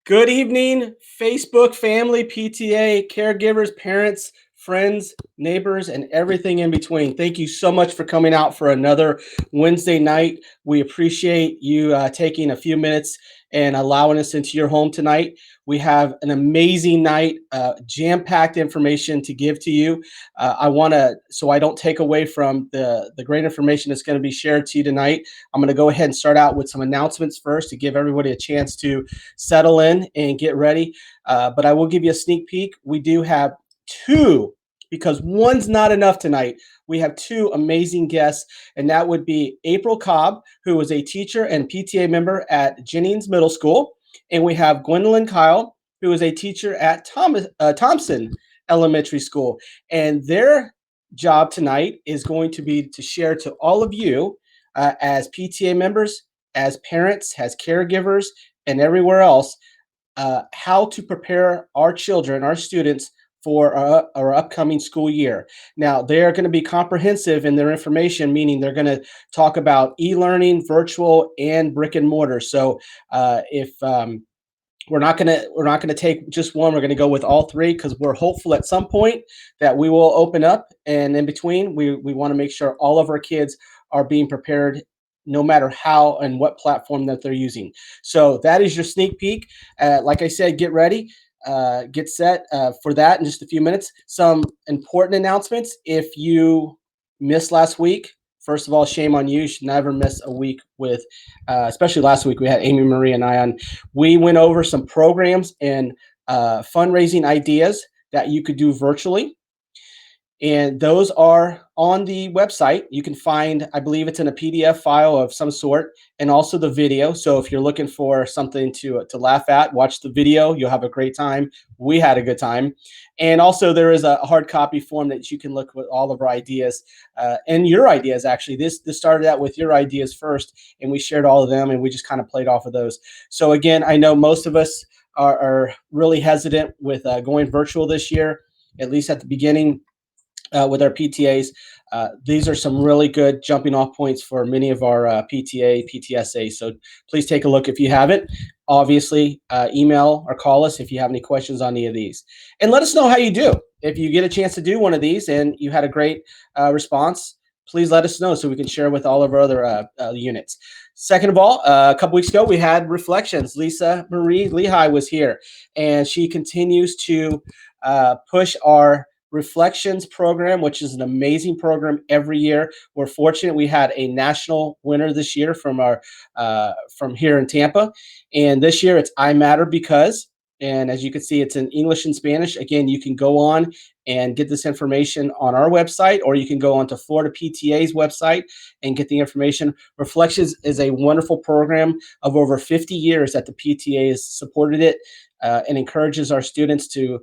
Good evening, Facebook family, PTA, caregivers, parents, friends, neighbors, and everything in between. Thank you so much for coming out for another Wednesday night. We appreciate you taking a few minutes and allowing us into your home tonight. We have an amazing night, jam-packed information to give to you. I want to, so I don't take away from the great information that's going to be shared to you tonight. I'm going to go ahead and start out with some announcements first to give everybody a chance to settle in and get ready. But I will give you a sneak peek. We do have two, because one's not enough tonight. We have two amazing guests, and that would be April Cobb, who is a teacher and PTA member at Jennings Middle School. And we have Gwendolyn Kyle, who is a teacher at Thompson Elementary School. And their job tonight is going to be to share to all of you as PTA members, as parents, as caregivers, and everywhere else, how to prepare our children, our students, for our upcoming school year. Now, they are going to be comprehensive in their information, meaning they're going to talk about e-learning, virtual, and brick and mortar. So, if we're not gonna take just one. We're gonna go with all three because we're hopeful at some point that we will open up. And in between, we want to make sure all of our kids are being prepared, no matter how and what platform that they're using. So that is your sneak peek. Like I said, get ready, get set for that in just a few minutes. Some important announcements. If you missed last week, first of all, shame on you. You should never miss a week with, especially last week we had Amy Marie and I on. We went over some programs and fundraising ideas that you could do virtually. And those are on the website. You can find, I believe it's in a PDF file of some sort, and also the video. So if you're looking for something to laugh at, watch the video. You'll have a great time. We had a good time. And also there is a hard copy form that you can look with all of our ideas and your ideas. Actually, this started out with your ideas first, and we shared all of them, and we just kind of played off of those. So again, I know most of us are really hesitant with going virtual this year, at least at the beginning with our PTAs. These are some really good jumping off points for many of our PTA, PTSA. So please take a look if you haven't. Obviously, email or call us if you have any questions on any of these. And let us know how you do. If you get a chance to do one of these and you had a great response, please let us know so we can share with all of our other units. Second of all, a couple weeks ago, we had reflections. Lisa Marie Leihy was here, and she continues to push our Reflections program, which is an amazing program every year. We're fortunate we had a national winner this year from our from here in Tampa, and this year it's I Matter Because. And as you can see, it's in English and Spanish. Again, you can go on and get this information on our website, or you can go onto Florida PTA's website and get the information. Reflections is a wonderful program of over 50 years that the PTA has supported it and encourages our students to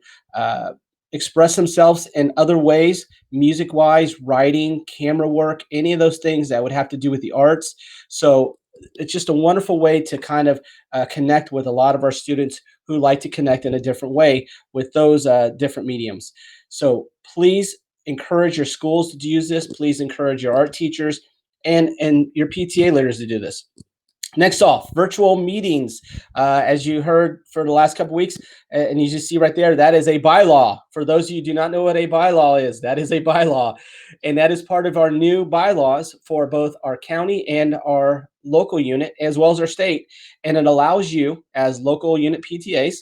express themselves in other ways, music wise, writing, camera work, any of those things that would have to do with the arts. So it's just a wonderful way to kind of connect with a lot of our students who like to connect in a different way with those different mediums. So please encourage your schools to use this. Please encourage your art teachers and your PTA leaders to do this. Next off, virtual meetings. As you heard for the last couple weeks, and you just see right there, that is a bylaw. For those of you who do not know what a bylaw is, that is a bylaw. And that is part of our new bylaws for both our county and our local unit, as well as our state. And it allows you, as local unit PTAs,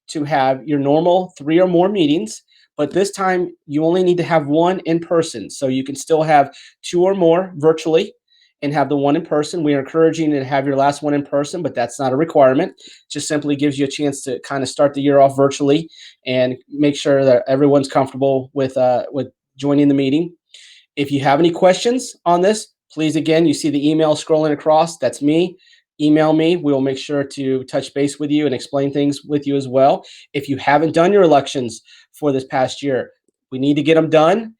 to have your normal 3 or more meetings. But this time, you only need to have one in person. So you can still have 2 or more virtually and have the one in person. We are encouraging you to have your last one in person, but that's not a requirement. Just simply gives you a chance to kind of start the year off virtually and make sure that everyone's comfortable with joining the meeting. If you have any questions on this, please, again, you see the email scrolling across. That's me. Email me. We will make sure to touch base with you and explain things with you as well. If you haven't done your elections for this past year, we need to get them done.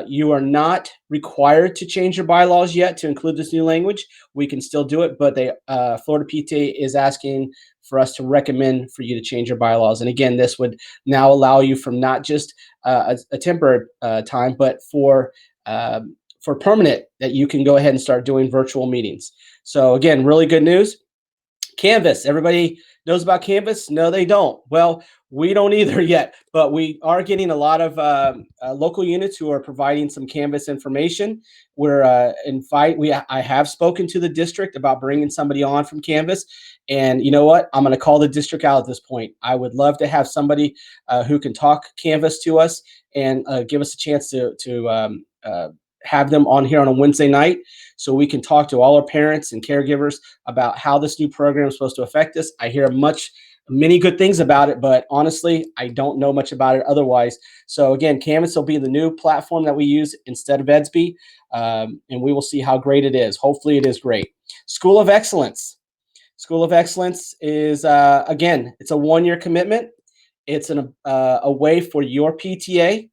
You are not required to change your bylaws yet to include this new language. We can still do it, but Florida PTA is asking for us to recommend for you to change your bylaws. And again, this would now allow you from not just a temporary time, but for permanent, that you can go ahead and start doing virtual meetings. So again, really good news. Canvas. Everybody knows about Canvas. No, they don't. Well, we don't either yet, but we are getting a lot of local units who are providing some Canvas information. We're I have spoken to the district about bringing somebody on from Canvas, and you know what? I'm going to call the district out at this point. I would love to have somebody who can talk Canvas to us and give us a chance to have them on here on a Wednesday night so we can talk to all our parents and caregivers about how this new program is supposed to affect us. I hear many good things about it, but honestly, I don't know much about it otherwise. So again, Canvas will be the new platform that we use instead of Edsby, and we will see how great it is. Hopefully it is great. School of Excellence. School of Excellence is, again, it's a 1-year commitment. It's a way for your PTA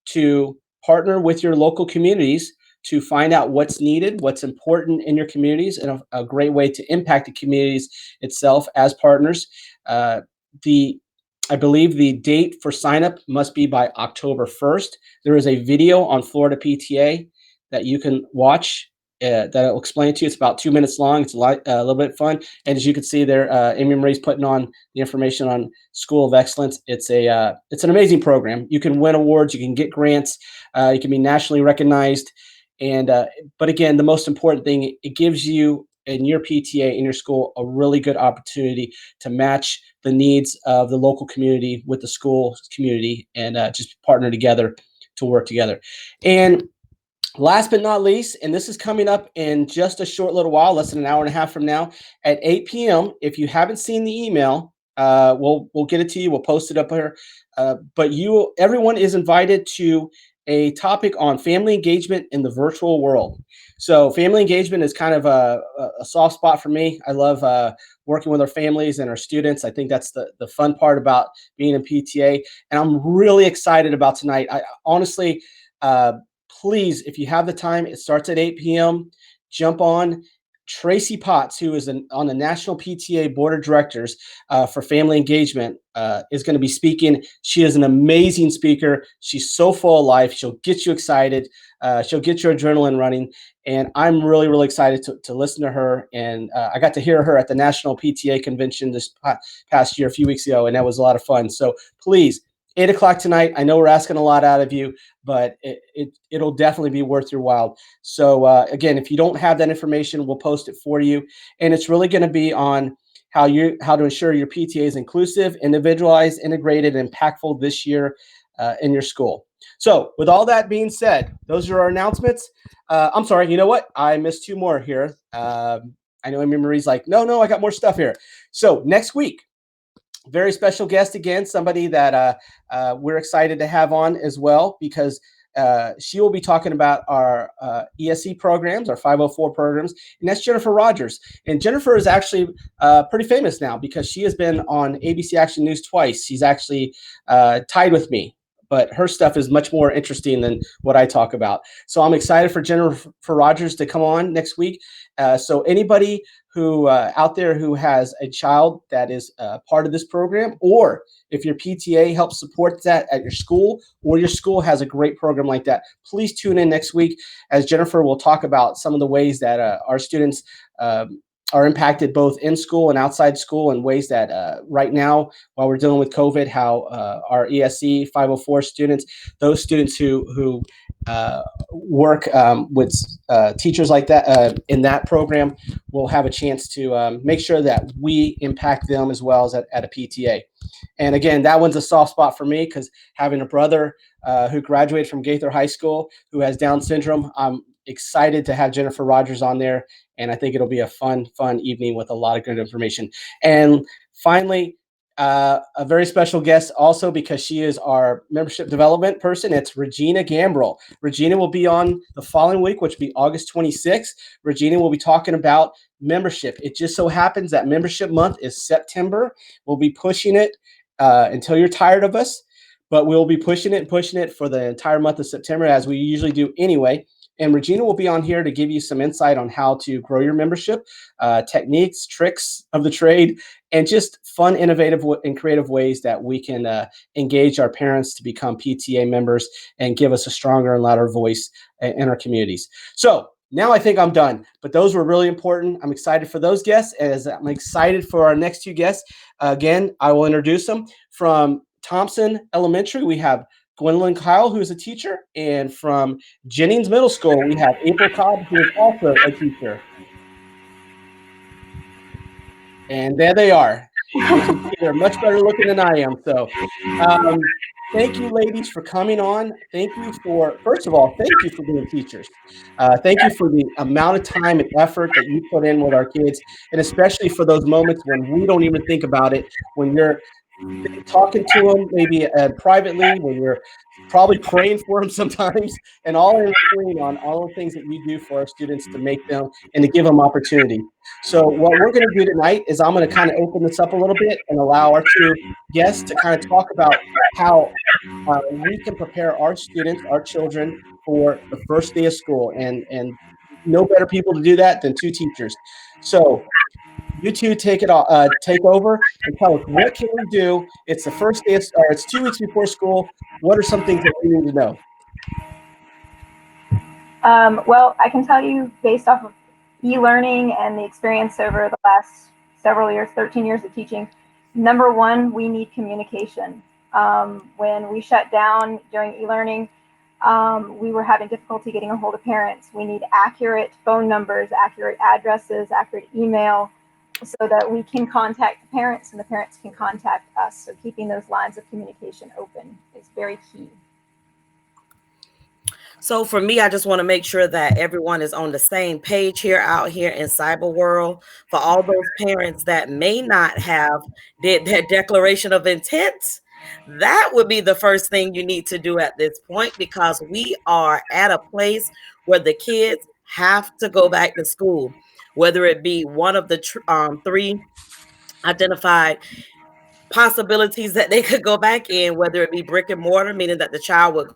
to partner with your local communities to find out what's needed, what's important in your communities, and a great way to impact the communities itself as partners. Uh, the I believe the date for sign up must be by October 1st. There is a video on Florida PTA that you can watch that will explain it to you. It's about 2 minutes long. It's a little bit fun. And as you can see there, Amy Marie's putting on the information on School of Excellence. It's an amazing program. You can win awards. You can get grants. You can be nationally recognized. And but again, the most important thing, it gives you and your PTA in your school a really good opportunity to match the needs of the local community with the school community and just partner together to work together. And last but not least, and this is coming up in just a short little while, less than an hour and a half from now, at 8 p.m. If you haven't seen the email, we'll get it to you. We'll post it up here. But everyone is invited to a topic on family engagement in the virtual world. So family engagement is kind of a soft spot for me. I love working with our families and our students. I think that's the fun part about being in PTA. And I'm really excited about tonight. I honestly, please, if you have the time, it starts at 8 p.m. Jump on. Tracy Potts, who is on the National PTA Board of Directors for Family Engagement, is going to be speaking. She is an amazing speaker. She's so full of life. She'll get you excited. She'll get your adrenaline running. And I'm really, really excited to listen to her. And I got to hear her at the National PTA Convention this past year, a few weeks ago, and that was a lot of fun. So please, 8 o'clock tonight. I know we're asking a lot out of you, but it'll definitely be worth your while. So again, if you don't have that information, we'll post it for you. And it's really going to be on how to ensure your PTA is inclusive, individualized, integrated, and impactful this year in your school. So with all that being said, those are our announcements. I'm sorry, you know what? I missed 2 more here. I know Amy Marie's like, no, I got more stuff here. So next week, very special guest again, somebody that we're excited to have on as well, because she will be talking about our ESC programs, our 504 programs, and that's Jennifer Rogers. And Jennifer is actually pretty famous now because she has been on ABC Action News twice. She's actually tied with me, but her stuff is much more interesting than what I talk about. So I'm excited for Jennifer Rogers to come on next week. So anybody who out there who has a child that is part of this program, or if your PTA helps support that at your school, or your school has a great program like that, please tune in next week as Jennifer will talk about some of the ways that our students are impacted both in school and outside school, in ways that right now, while we're dealing with COVID, how our ESC 504 students, those students who work with teachers like that in that program, will have a chance to make sure that we impact them as well as at a PTA. And again, that one's a soft spot for me because having a brother who graduated from Gaither High School who has Down syndrome, I'm excited to have Jennifer Rogers on there. And I think it'll be a fun evening with a lot of good information. And finally, a very special guest also, because she is our membership development person. It's Regina Gambrell. Regina will be on the following week, which will be August 26th. Regina will be talking about membership. It just so happens that membership month is September. We'll be pushing it until you're tired of us, but we'll be pushing it for the entire month of September, as we usually do anyway. And Regina will be on here to give you some insight on how to grow your membership, techniques, tricks of the trade, and just fun, innovative, and creative ways that we can engage our parents to become PTA members and give us a stronger and louder voice in our communities. So Now I think I'm done, but those were really important. I'm excited for those guests, as I'm excited for our next two guests. Again, I will introduce them. From Thompson Elementary, we have Gwendolyn Kyle, who is a teacher, and from Jennings Middle School, we have April Cobb, who is also a teacher. And there they are. You can see they're much better looking than I am. So, um, thank you, ladies, for coming on. Thank you for, first of all, thank you for being teachers. Thank you for the amount of time and effort that you put in with our kids, and especially for those moments when we don't even think about it, when you're talking to them, maybe privately, when you're probably praying for them sometimes, and all in between on all the things that you do for our students to make them and to give them opportunity. So what we're going to do tonight is I'm going to kind of open this up a little bit and allow our two guests to kind of talk about how we can prepare our students, our children, for the first day of school, and no better people to do that than two teachers. So you two take over and tell us, what can we do? It's the first day, or it's 2 weeks before school. What are some things that we need to know? Well, I can tell you based off of e-learning and the experience over the last several years, 13 years of teaching, number one, we need communication. When we shut down during e-learning, we were having difficulty getting a hold of parents. We need accurate phone numbers, accurate addresses, accurate email, so that we can contact the parents and the parents can contact us. So keeping those lines of communication open is very key. So for me, I just want to make sure that everyone is on the same page here out here in cyber world. For all those parents that may not have did their declaration of intent, that would be the first thing you need to do at this point, because we are at a place where the kids have to go back to school, whether it be one of the three identified possibilities that they could go back in, whether it be brick and mortar, meaning that the child would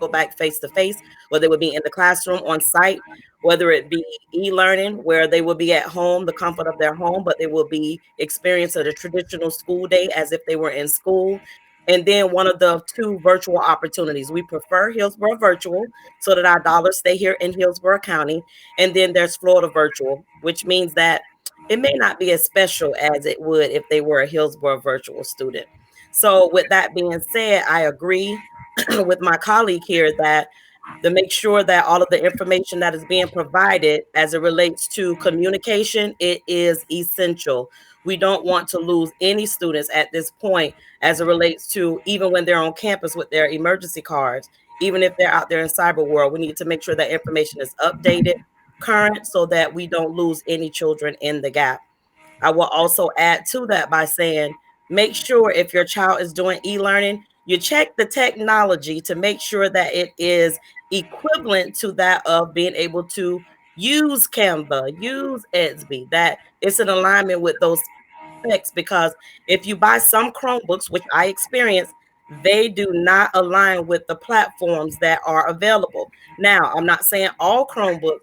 go back face to face, whether it would be in the classroom on site, whether it be e-learning, where they will be at home, the comfort of their home, but they will be experiencing a traditional school day as if they were in school. And then one of the two virtual opportunities. We prefer Hillsborough virtual so that our dollars stay here in Hillsborough County. And then there's Florida virtual, which means that it may not be as special as it would if they were a Hillsborough virtual student. So with that being said, I agree with my colleague here that to make sure that all of the information that is being provided as it relates to communication, it is essential. We don't want to lose any students at this point as it relates to even when they're on campus with their emergency cards, even if they're out there in cyber world, we need to make sure that information is updated, current, so that we don't lose any children in the gap. I will also add to that by saying, make sure if your child is doing e-learning, you check the technology to make sure that it is equivalent to that of being able to use Canva, use Etsy, that it's in alignment with those specs. Because if you buy some Chromebooks, which I experienced, they do not align with the platforms that are available. Now, I'm not saying all Chromebooks,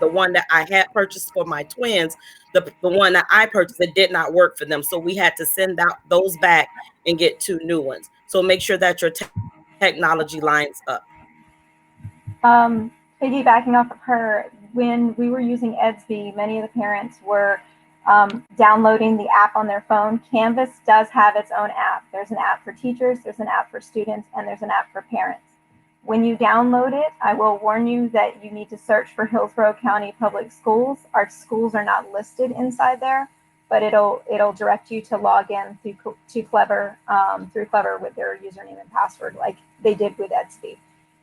the one that I had purchased for my twins, the one that I purchased, it did not work for them. So we had to send out those back and get two new ones. So make sure that your technology lines up. Piggybacking off of her, when we were using Etsy, many of the parents were downloading the app on their phone. Canvas does have its own app. There's an app for teachers, there's an app for students, and there's an app for parents. When you download it, I will warn you that you need to search for Hillsborough County Public Schools. Our schools are not listed inside there, but it'll direct you to log in through Clever with their username and password, like they did with Etsy.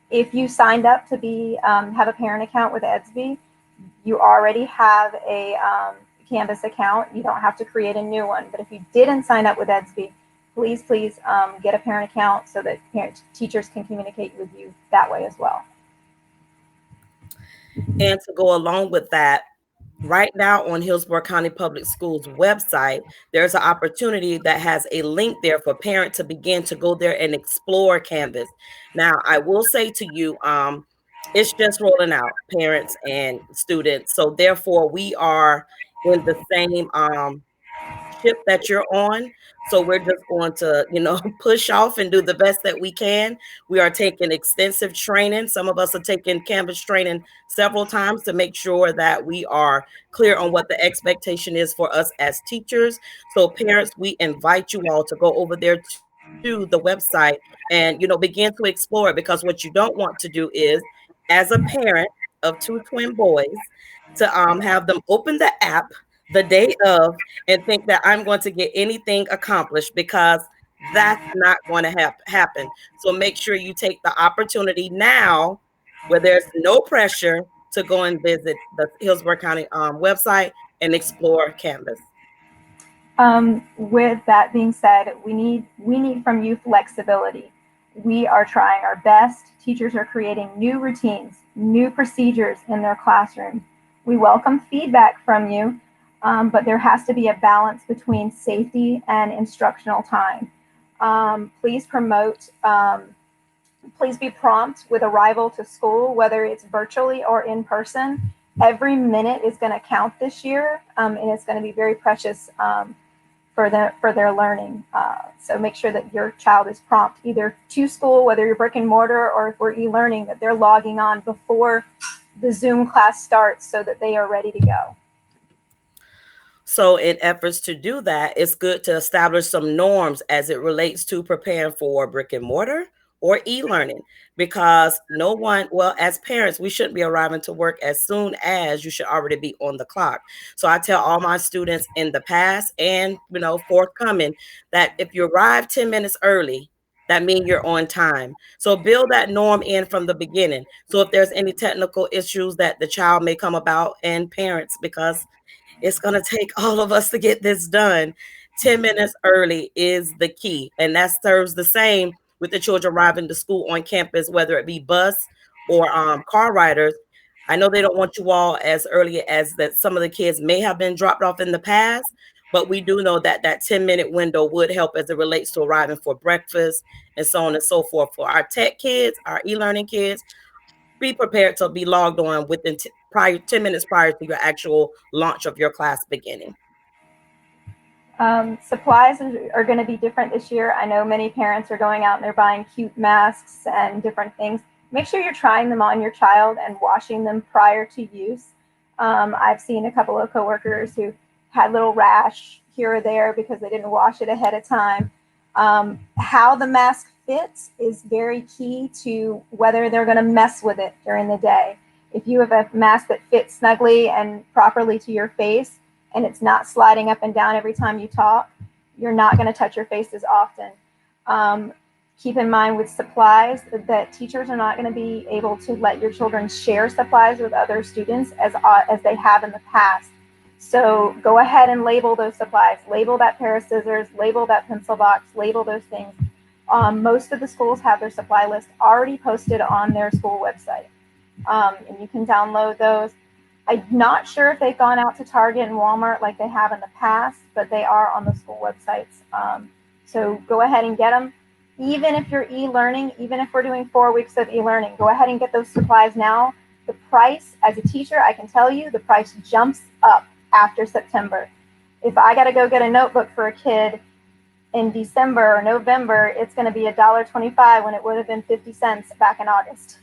If you signed up to have a parent account with Etsy, you already have a Canvas account. You don't have to create a new one. But if you didn't sign up with Etsy, please get a parent account so that teachers can communicate with you that way as well. And to go along with that, right now on Hillsborough County Public Schools website, there's an opportunity that has a link there for parents to begin to go there and explore Canvas. Now, I will say to you, it's just rolling out, parents and students. So therefore, we are in the same ship that you're on. So we're just going to, push off and do the best that we can. We are taking extensive training. Some of us are taking Canvas training several times to make sure that we are clear on what the expectation is for us as teachers. So parents, we invite you all to go over there to the website and, begin to explore it, because what you don't want to do is, as a parent of two twin boys, to have them open the app the day of and think that I'm going to get anything accomplished, because that's not going to happen. So make sure you take the opportunity now, where there's no pressure, to go and visit the Hillsborough County website and explore Canvas. With that being said, we need from you flexibility. We are trying our best. Teachers are creating new routines, new procedures in their classroom. We welcome feedback from you, but there has to be a balance between safety and instructional time. Please promote. Please be prompt with arrival to school, whether it's virtually or in person. Every minute is going to count this year, and it's going to be very precious for their learning. So make sure that your child is prompt either to school, whether you're brick and mortar or if we're e-learning, that they're logging on before the Zoom class starts so that they are ready to go. So in efforts to do that, it's good to establish some norms as it relates to preparing for brick and mortar or e-learning, because no one, well, as parents, we shouldn't be arriving to work as soon as you should already be on the clock. So I tell all my students in the past and, forthcoming, that if you arrive 10 minutes early, that means you're on time. So build that norm in from the beginning. So if there's any technical issues that the child may come about, and parents, because it's going to take all of us to get this done, 10 minutes early is the key. And that serves the same with the children arriving to school on campus, whether it be bus or car riders. I know they don't want you all as early as that some of the kids may have been dropped off in the past, but we do know that that 10-minute window would help as it relates to arriving for breakfast and so on and so forth. For our tech kids, our e-learning kids, be prepared to be logged on within 10 minutes prior to your actual launch of your class beginning. Supplies are going to be different this year. I know many parents are going out and they're buying cute masks and different things. Make sure you're trying them on your child and washing them prior to use. I've seen a couple of coworkers who had little rash here or there because they didn't wash it ahead of time. How the mask fits is very key to whether they're going to mess with it during the day. If you have a mask that fits snugly and properly to your face, and it's not sliding up and down every time you talk, you're not going to touch your face as often. Keep in mind with supplies that teachers are not going to be able to let your children share supplies with other students as they have in the past. So go ahead and label those supplies. Label that pair of scissors, label that pencil box, label those things. Most of the schools have their supply list already posted on their school website, and you can download those. I'm not sure if they've gone out to Target and Walmart like they have in the past, but they are on the school websites. So go ahead and get them. Even if you're e-learning, even if we're doing 4 weeks of e-learning, go ahead and get those supplies now. The price, as a teacher, I can tell you, the price jumps up after September. If I got to go get a notebook for a kid in December or November, it's going to be $1.25 when it would have been 50 cents back in August.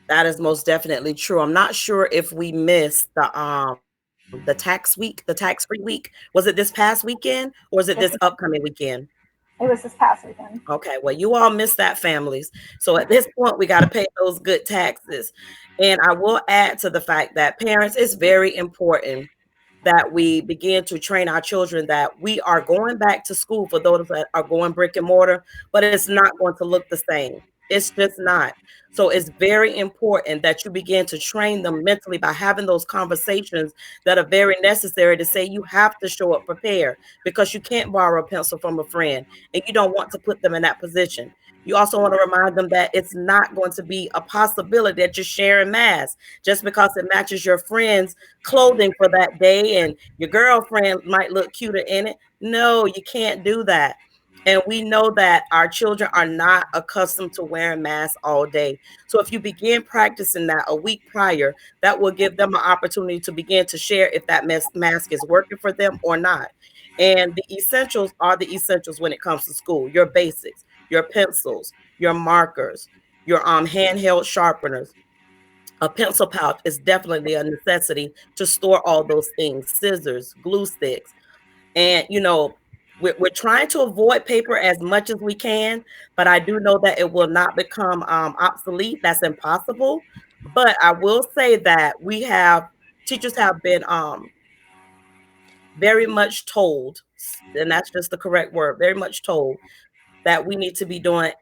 That is most definitely true. I'm not sure if we missed the tax week, the tax-free week. Was it this past weekend or is it this upcoming weekend? It was this past weekend. Okay, well, you all missed that, families. So at this point, we got to pay those good taxes. And I will add to the fact that parents, it's very important that we begin to train our children that we are going back to school for those that are going brick and mortar, but it's not going to look the same. It's just not. So it's very important that you begin to train them mentally by having those conversations that are very necessary to say you have to show up prepared, because you can't borrow a pencil from a friend and you don't want to put them in that position. You also want to remind them that it's not going to be a possibility that you're sharing masks just because it matches your friend's clothing for that day and your girlfriend might look cuter in it. No, you can't do that. And we know that our children are not accustomed to wearing masks all day. So if you begin practicing that a week prior, that will give them an opportunity to begin to share if that mask is working for them or not. And the essentials are the essentials when it comes to school: your basics, your pencils, your markers, your handheld sharpeners. A pencil pouch is definitely a necessity to store all those things: scissors, glue sticks. And, we're trying to avoid paper as much as we can, but I do know that it will not become obsolete. That's impossible. But I will say that teachers have been very much told, and that's just the correct word, very much told, that we need to be doing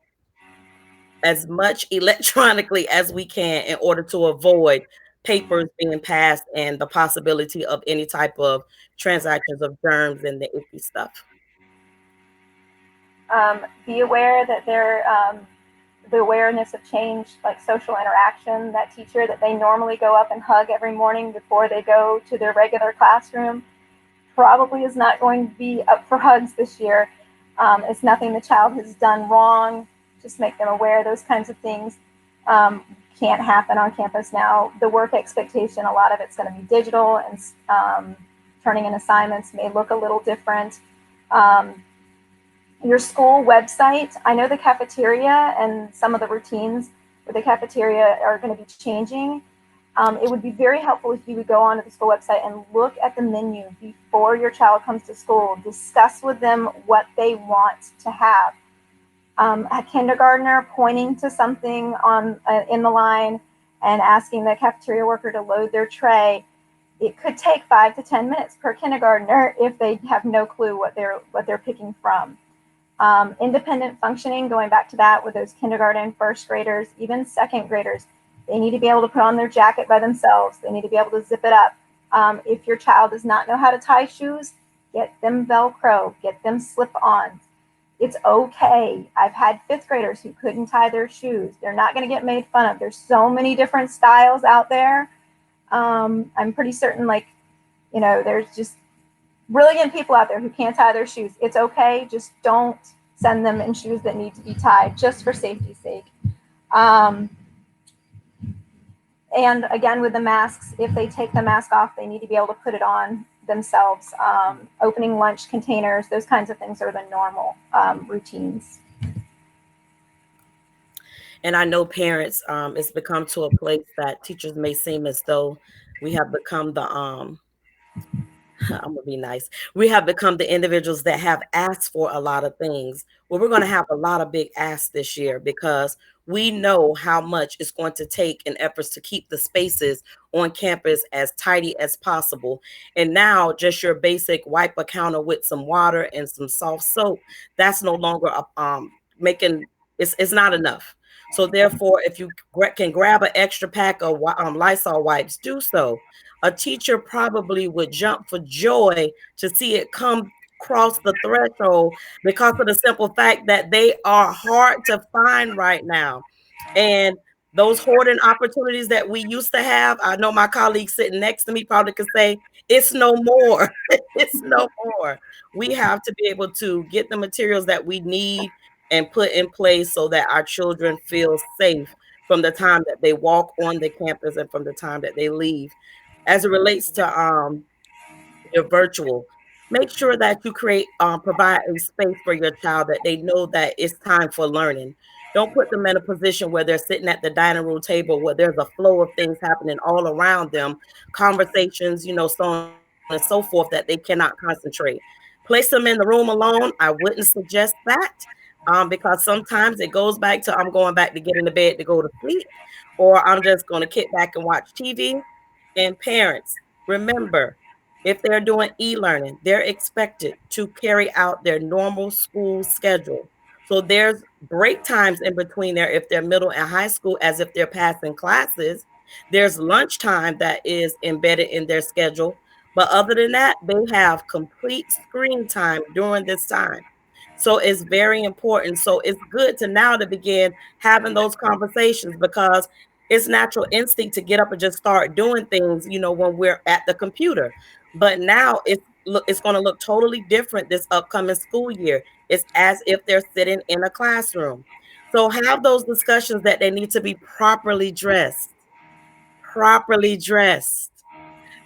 as much electronically as we can in order to avoid papers being passed and the possibility of any type of transactions of germs and the icky stuff. Be aware that the awareness of change, like social interaction, that teacher that they normally go up and hug every morning before they go to their regular classroom probably is not going to be up for hugs this year. It's nothing the child has done wrong. Just make them aware those kinds of things can't happen on campus now. The work expectation, a lot of it's going to be digital, and turning in assignments may look a little different. Your school website, I know the cafeteria and some of the routines for the cafeteria are going to be changing. It would be very helpful if you would go onto the school website and look at the menu before your child comes to school. Discuss with them what they want to have. A kindergartner pointing to something on in the line and asking the cafeteria worker to load their tray. It could take 5 to 10 minutes per kindergartner if they have no clue what they're picking from. Independent functioning, going back to that with those kindergarten, first graders, even second graders, they need to be able to put on their jacket by themselves. They need to be able to zip it up. If your child does not know how to tie shoes, get them Velcro, get them slip-ons. It's okay. I've had fifth graders who couldn't tie their shoes. They're not going to get made fun of. There's so many different styles out there. I'm pretty certain, there's just brilliant people out there who can't tie their shoes. It's okay. Just don't send them in shoes that need to be tied, just for safety's sake. And again, with the masks, if they take the mask off, they need to be able to put it on themselves. Opening lunch containers, those kinds of things are the normal routines. And I know parents, it's become to a place that teachers may seem as though we have become I'm gonna be nice. We have become the individuals that have asked for a lot of things. Well, we're gonna have a lot of big asks this year because we know how much it's going to take in efforts to keep the spaces on campus as tidy as possible. And now just your basic wipe a counter with some water and some soft soap, that's no longer making it's not enough. So therefore, if you can grab an extra pack of Lysol wipes, do so. A teacher probably would jump for joy to see it come across the threshold because of the simple fact that they are hard to find right now. And those hoarding opportunities that we used to have, I know my colleague sitting next to me probably could say, it's no more. It's no more. We have to be able to get the materials that we need and put in place so that our children feel safe from the time that they walk on the campus and from the time that they leave. As it relates to your virtual, make sure that you provide a space for your child that they know that it's time for learning. Don't put them in a position where they're sitting at the dining room table where there's a flow of things happening all around them, conversations, so on and so forth, that they cannot concentrate. Place them in the room alone. I wouldn't suggest that, because sometimes it goes back to I'm going back to get in the bed to go to sleep, or I'm just going to kick back and watch TV. And parents, remember, if they're doing e-learning, they're expected to carry out their normal school schedule. So there's break times in between there if they're middle and high school, as if they're passing classes. There's lunchtime that is embedded in their schedule. But other than that, they have complete screen time during this time. So it's very important. So it's good to now to begin having those conversations because it's natural instinct to get up and just start doing things, when we're at the computer. But now it's going to look totally different this upcoming school year. It's as if they're sitting in a classroom. So have those discussions that they need to be properly dressed, properly dressed.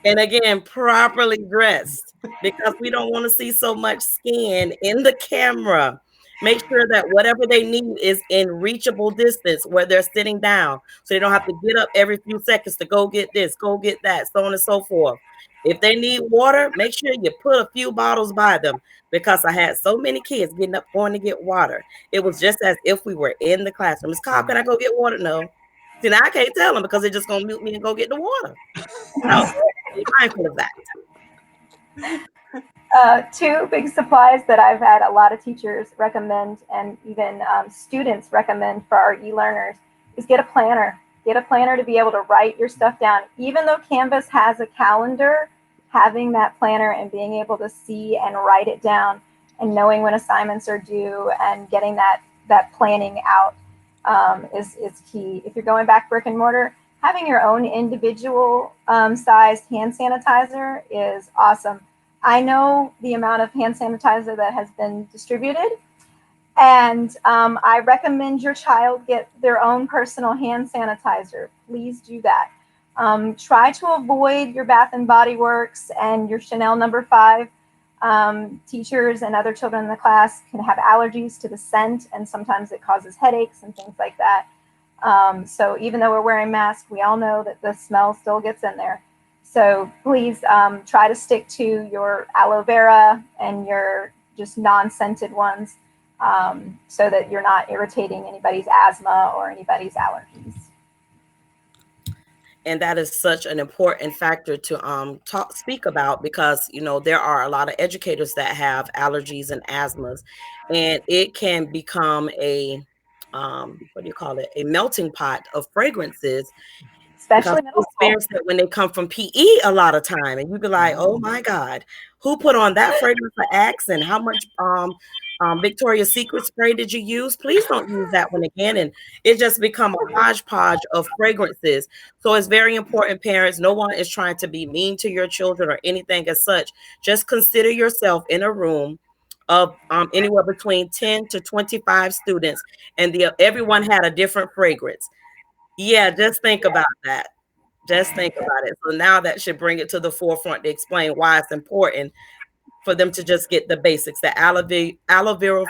And again, properly dressed, because we don't want to see so much skin in the camera. Make sure that whatever they need is in reachable distance where they're sitting down, so they don't have to get up every few seconds to go get this, go get that, so on and so forth. If they need water, make sure you put a few bottles by them, because I had so many kids getting up going to get water. It was just as if we were in the classroom. Miss Cobb, can I go get water? No. See, now I can't tell them because they're just going to mute me and go get the water. So be mindful of that. Two big supplies that I've had a lot of teachers recommend, and even students recommend for our e-learners, is get a planner. Get a planner to be able to write your stuff down. Even though Canvas has a calendar, having that planner and being able to see and write it down and knowing when assignments are due and getting that planning out is key. If you're going back brick and mortar, having your own individual sized hand sanitizer is awesome. I know the amount of hand sanitizer that has been distributed, and I recommend your child get their own personal hand sanitizer. Please do that. Try to avoid your Bath and Body Works and your Chanel No. 5. Teachers and other children in the class can have allergies to the scent, and sometimes it causes headaches and things like that. So even though we're wearing masks, we all know that the smell still gets in there. So please try to stick to your aloe vera and your just non-scented ones, so that you're not irritating anybody's asthma or anybody's allergies. And that is such an important factor to speak about, because there are a lot of educators that have allergies and asthmas, and it can become a what do you call it, a melting pot of fragrances, because Especially we middle school. experience that when they come from PE a lot of time, and you be like, oh my God, who put on that fragrance for Axe, and how much Victoria's Secret spray did you use? Please don't use that one again. And it just become a hodgepodge of fragrances. So it's very important, parents. No one is trying to be mean to your children or anything as such. Just consider yourself in a room of anywhere between 10 to 25 students, and everyone had a different fragrance. Yeah, just think about that. Just think about it. So now that should bring it to the forefront to explain why it's important for them to just get the basics, the aloe vera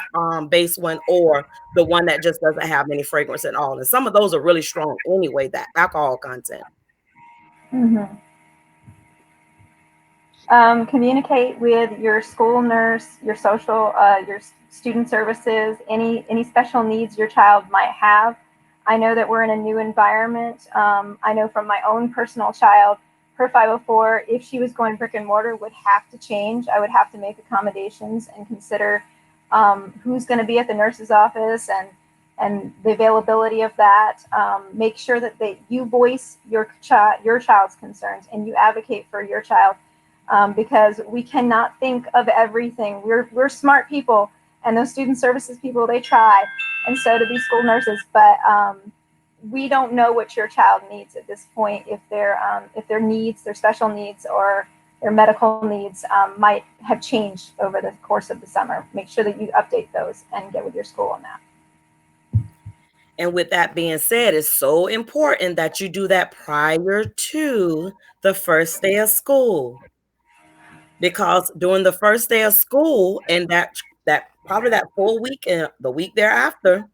based one, or the one that just doesn't have any fragrance at all. And some of those are really strong anyway, that alcohol content. Mm-hmm. Communicate with your school nurse, your social, your student services, any special needs your child might have. I know that we're in a new environment. I know from my own personal child, her 504, if she was going brick and mortar, would have to change. I would have to make accommodations and consider who's going to be at the nurse's office and the availability of that. Make sure that you voice your child's concerns and you advocate for your child. Because we cannot think of everything. We're smart people, and those student services people, they try, and so do these school nurses. But we don't know what your child needs at this point. If their needs, their special needs, or their medical needs might have changed over the course of the summer. Make sure that you update those and get with your school on that. And with that being said, it's so important that you do that prior to the first day of school. Because during the first day of school, and that probably that full week and the week thereafter,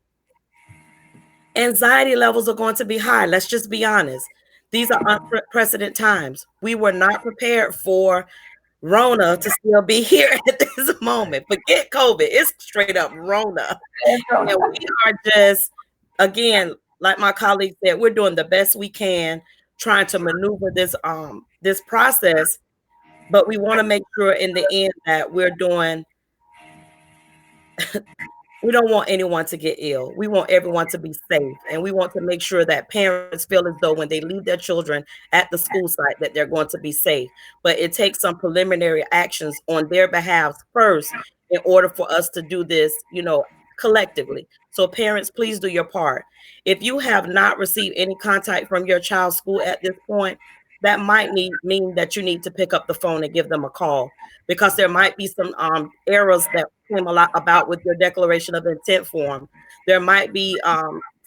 anxiety levels are going to be high. Let's just be honest. These are unprecedented times. We were not prepared for Rona to still be here at this moment. Forget COVID. It's straight up Rona. And we are just, again, like my colleague said, we're doing the best we can trying to maneuver this process. But we want to make sure in the end that we're doing, we don't want anyone to get ill. We want everyone to be safe. And we want to make sure that parents feel as though when they leave their children at the school site that they're going to be safe. But it takes some preliminary actions on their behalf first in order for us to do this, collectively. So parents, please do your part. If you have not received any contact from your child's school at this point, that might mean that you need to pick up the phone and give them a call, because there might be some errors that came a lot about with your declaration of intent form. There might be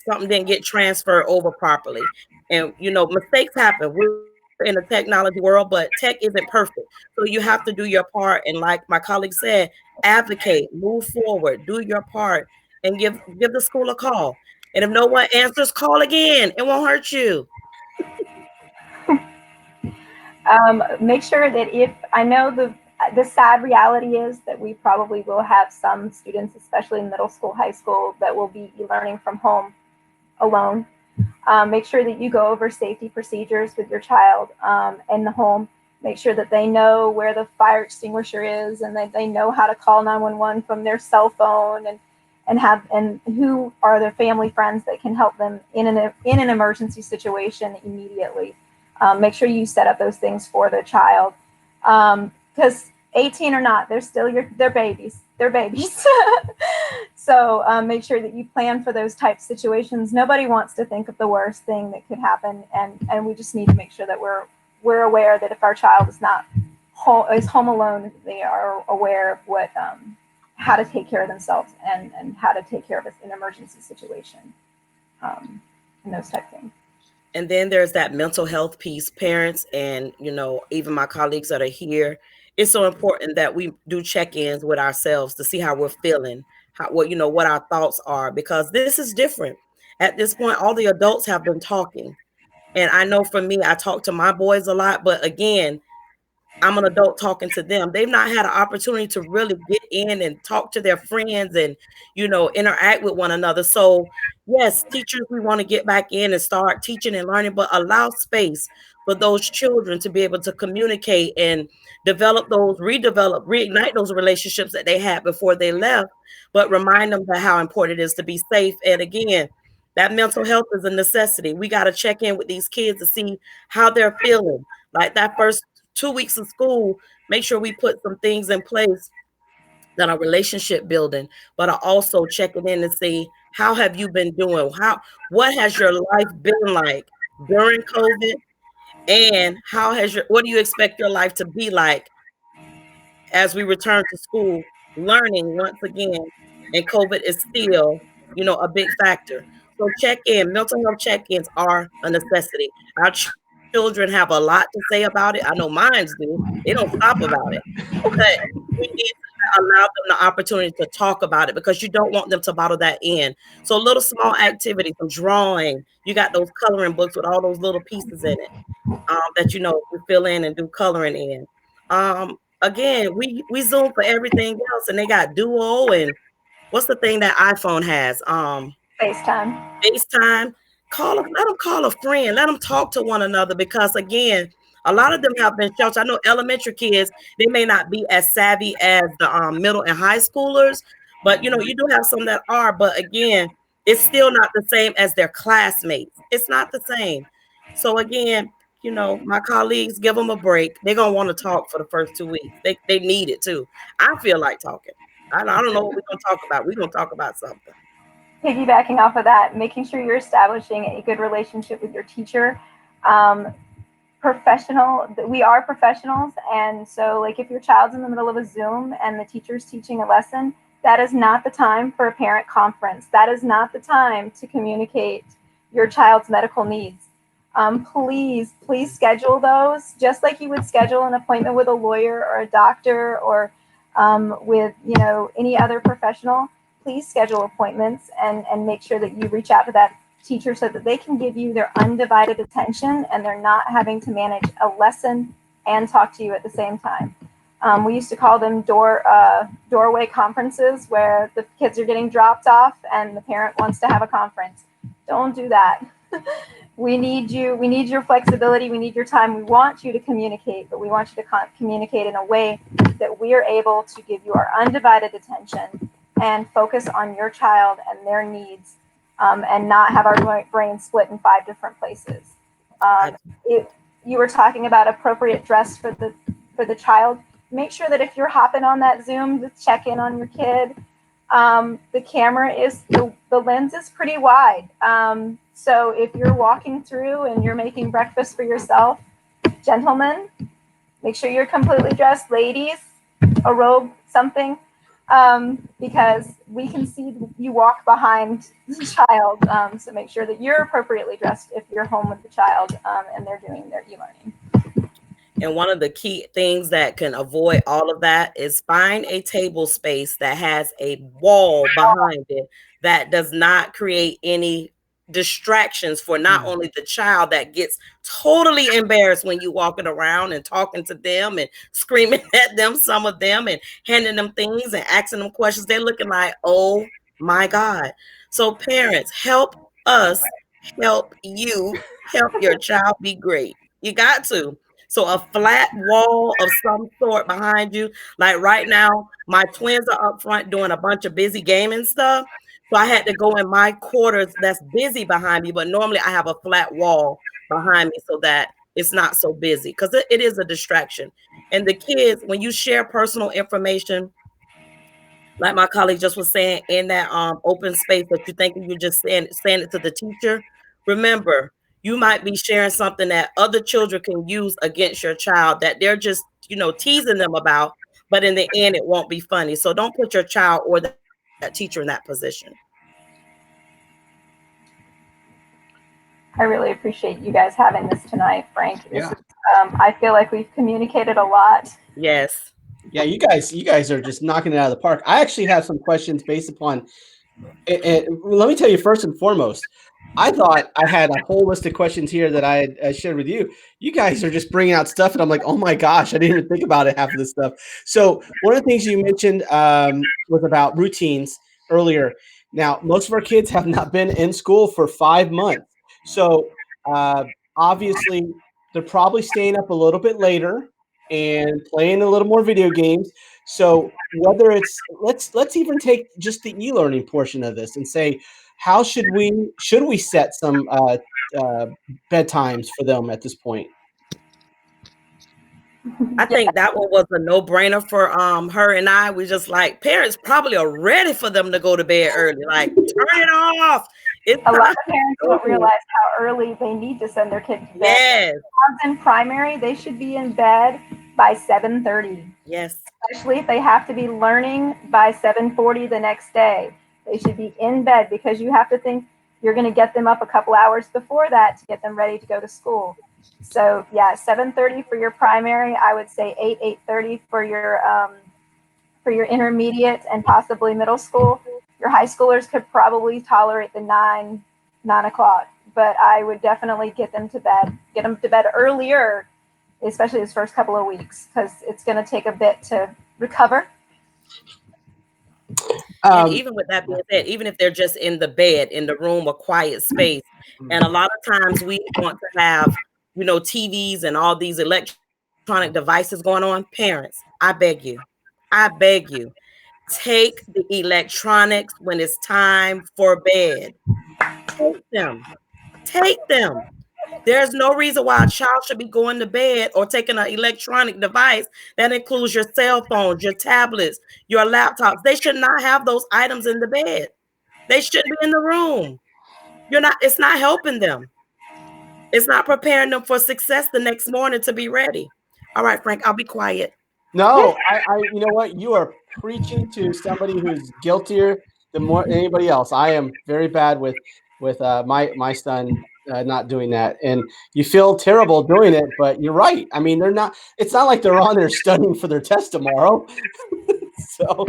something didn't get transferred over properly. And mistakes happen. We're in a technology world, but tech isn't perfect. So you have to do your part. And like my colleague said, advocate, move forward, do your part, and give the school a call. And if no one answers, call again. It won't hurt you. Make sure that if I know the sad reality is that we probably will have some students, especially in middle school, high school, that will be learning from home alone. Make sure that you go over safety procedures with your child in the home. Make sure that they know where the fire extinguisher is and that they know how to call 911 from their cell phone, and who are their family friends that can help them in an emergency situation immediately. Make sure you set up those things for the child, because 18 or not, they're still they're babies. They're babies. So make sure that you plan for those type situations. Nobody wants to think of the worst thing that could happen, and we just need to make sure that we're aware that if our child is not home alone, they are aware of what how to take care of themselves and how to take care of an emergency situation, and those type things. And then there's that mental health piece. Parents and even my colleagues that are here, it's so important that we do check-ins with ourselves to see how we're feeling, what our thoughts are, because this is different. At this point, all the adults have been talking. And I know for me, I talk to my boys a lot, but again, I'm an adult talking to them. They've not had an opportunity to really get in and talk to their friends and, interact with one another. So, yes, teachers, we want to get back in and start teaching and learning, but allow space for those children to be able to communicate and reignite those relationships that they had before they left, but remind them that how important it is to be safe. And again, that mental health is a necessity. We got to check in with these kids to see how they're feeling. Like that first 2 weeks of school, make sure we put some things in place that are relationship building, but are also checking in to see how have you been doing? What has your life been like during COVID? And what do you expect your life to be like as we return to school, learning once again, and COVID is still, a big factor. So mental health check-ins are a necessity. Our children have a lot to say about it. I know mines do. They don't stop about it. But we need to allow them the opportunity to talk about it, because you don't want them to bottle that in. So little small activities, some drawing. You got those coloring books with all those little pieces in it, that you fill in and do coloring in. Again, we Zoom for everything else, and they got Duo and what's the thing that iPhone has? FaceTime. FaceTime. Let them call a friend. Let them talk to one another, because again, a lot of them have been sheltered. I know elementary kids, they may not be as savvy as the middle and high schoolers, but you do have some that are. But again, it's still not the same as their classmates. It's not the same. So again, my colleagues, give them a break. They're gonna want to talk for the first 2 weeks. They need it too. I feel like talking. I don't know what we're gonna talk about. We're gonna talk about something. Piggybacking off of that, making sure you're establishing a good relationship with your teacher. We are professionals, and so like if your child's in the middle of a Zoom and the teacher's teaching a lesson, that is not the time for a parent conference. That is not the time to communicate your child's medical needs. Please schedule those just like you would schedule an appointment with a lawyer or a doctor, or with any other professional. Please schedule appointments and make sure that you reach out to that teacher so that they can give you their undivided attention and they're not having to manage a lesson and talk to you at the same time. We used to call them doorway conferences, where the kids are getting dropped off and the parent wants to have a conference. Don't do that. We need you. We need your flexibility. We need your time. We want you to communicate, but we want you to communicate in a way that we are able to give you our undivided attention and focus on your child and their needs, and not have our brain split in 5 different places. You were talking about appropriate dress for the child. Make sure that if you're hopping on that Zoom to check in on your kid, the camera the lens is pretty wide. So if you're walking through and you're making breakfast for yourself, Gentlemen, make sure you're completely dressed. Ladies, a robe, something, because we can see you walk behind the child. So make sure that you're appropriately dressed if you're home with the child and they're doing their e-learning. And one of the key things that can avoid all of that is find a table space that has a wall behind it that does not create any distractions for not only the child that gets totally embarrassed when you walking around and talking to them and screaming at them, some of them, and handing them things and asking them questions. They're looking like, oh my God. So parents, help us help you help your child be great. You got to. So a flat wall of some sort behind you. Like right now, my twins are up front doing a bunch of busy gaming stuff. So I had to go in my quarters that's busy behind me, but normally I have a flat wall behind me so that it's not so busy because it is a distraction. And the kids, when you share personal information, like my colleague just was saying, in that open space that you think you're just saying it to the teacher, remember, you might be sharing something that other children can use against your child that they're just, teasing them about, but in the end, it won't be funny. So don't put your child or that teacher in that position. I really appreciate you guys having this tonight, Frank. Yeah. I feel like we've communicated a lot. Yes. Yeah, you guys are just knocking it out of the park. I actually have some questions based upon it. Let me tell you first and foremost, I thought I had a whole list of questions here that I had shared with you. You guys are just bringing out stuff, and I'm like, oh my gosh, I didn't even think about it, half of this stuff. So one of the things you mentioned was about routines earlier. Now, most of our kids have not been in school for 5 months. So obviously, they're probably staying up a little bit later and playing a little more video games. So whether it's let's even take just the e-learning portion of this and say, how should we set some bedtimes for them at this point? I think that one was a no-brainer for her and I. We just like parents probably are ready for them to go to bed early. Like, turn it off. It's A lot time. of parents don't realize how early they need to send their kids to bed. Yes. In primary, they should be in bed by 7:30. Yes. Especially if they have to be learning by 7:40 the next day. They should be in bed because you have to think you're going to get them up a couple hours before that to get them ready to go to school. So yeah, 7:30 for your primary. I would say 8:30 for your intermediate and possibly middle school. Your high schoolers could probably tolerate the 9 o'clock, but I would definitely get them to bed earlier, especially this first couple of weeks, because it's going to take a bit to recover. And even with that being said, even if they're just in the bed, in the room, a quiet space, and a lot of times we want to have, TVs and all these electronic devices going on. Parents, I beg you, take the electronics when it's time for bed. Take them. There's no reason why a child should be going to bed or taking an electronic device that includes your cell phones, your tablets, your laptops. They should not have those items in the bed. They shouldn't be in the room. It's not helping them. It's not preparing them for success the next morning to be ready. All right, Frank, I'll be quiet. No, you know what? You are preaching to somebody who's guiltier than more anybody else. I am very bad with my son not doing that, and you feel terrible doing it. But you're right. I mean, they're not. It's not like they're on there studying for their test tomorrow. So,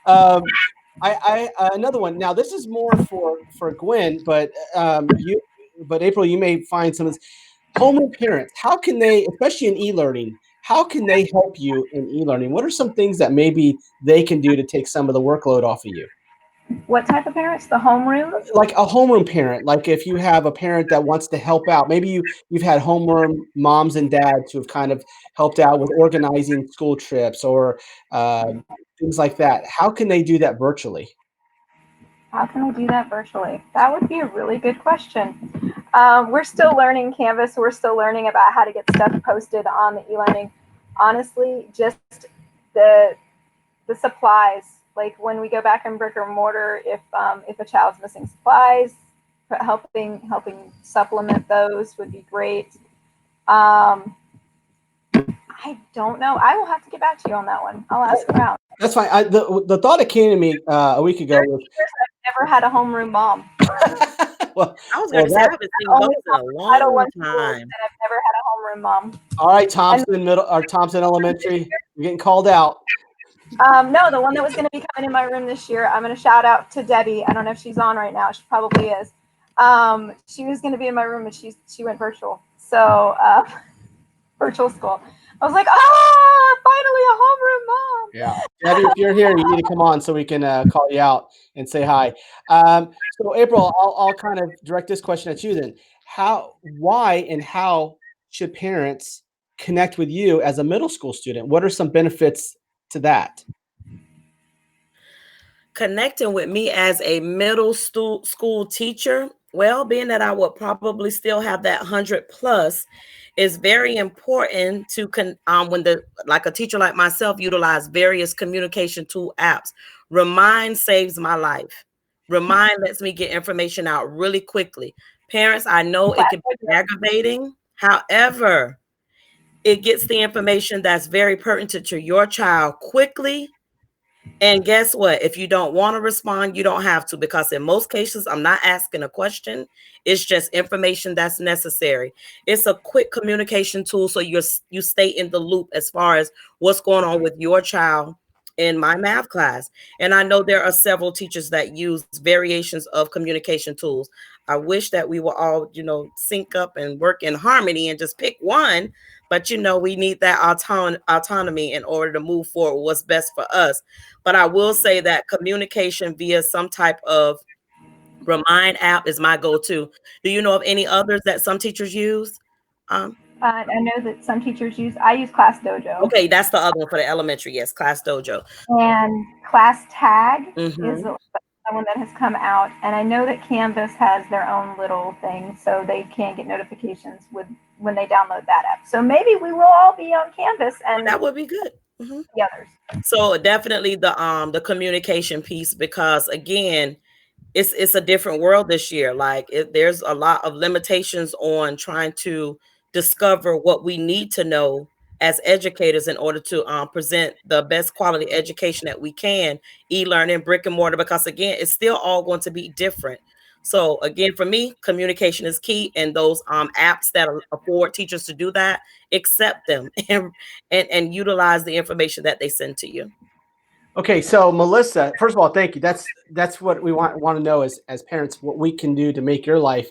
another one. Now, this is more for Gwen, but April, you may find some of this. Home parents. How can they, especially in e-learning? How can they help you in e-learning? What are some things that maybe they can do to take some of the workload off of you? What type of parents? The homeroom? Like a homeroom parent. Like if you have a parent that wants to help out, maybe you've had homeroom moms and dads who have kind of helped out with organizing school trips or things like that. How can they do that virtually? How can I do that virtually? That would be a really good question. We're still learning Canvas. We're still learning about how to get stuff posted on the e-learning. Honestly, just the supplies. Like when we go back in brick or mortar, if a child's missing supplies, helping supplement those would be great. I don't know. I will have to get back to you on that one. I'll ask around. That's fine. The thought that came to me a week ago was, I've never had a homeroom mom. well, I was well, going to say, I that, haven't seen Only those in a Title long I schools, time. and I've never had a homeroom mom. all right, And Thompson Middle or Thompson Elementary, you're getting called out. no, the one that was going to be coming in my room this year, I'm going to shout out to Debbie. I don't know if she's on right now. She probably is. She was going to be in my room, and she went virtual. So virtual school. I was like, finally a homeroom mom. Yeah, Debbie, if you're here, you need to come on so we can call you out and say hi. So April, I'll kind of direct this question at you then. Why, and how should parents connect with you as a middle school student? What are some benefits to that? Connecting with me as a middle school teacher, well, being that I would probably still have that 100 plus, is very important to when a teacher like myself utilize various communication tool apps. Remind saves my life. Remind lets me get information out really quickly. Parents, I know it can be aggravating. However, it gets the information that's very pertinent to your child quickly. And guess what? If you don't want to respond, you don't have to, because in most cases, I'm not asking a question. It's just information that's necessary. It's a quick communication tool, so you stay in the loop as far as what's going on with your child in my math class. And I know there are several teachers that use variations of communication tools. I wish that we were all, sync up and work in harmony and just pick one. But we need that autonomy in order to move forward what's best for us. But I will say that communication via some type of Remind app is my go-to. Do you know of any others that some teachers use? I know that some teachers I use Class Dojo. Okay, that's the other one for the elementary. Yes, Class Dojo. And Class Tag is Mhm. the one that has come out. And I know that Canvas has their own little thing, so they can get notifications when they download that app. So maybe we will all be on Canvas, and That would be good. Mhm. the others. So definitely the communication piece, because again, it's a different world this year. Like there's a lot of limitations on trying to discover what we need to know as educators in order to present the best quality education that we can, e-learning, brick and mortar, because again, it's still all going to be different. So again, for me, communication is key, and those apps that afford teachers to do that, accept them and utilize the information that they send to you. Okay, so Melissa, first of all, thank you. That's what we want to know as parents, what we can do to make your life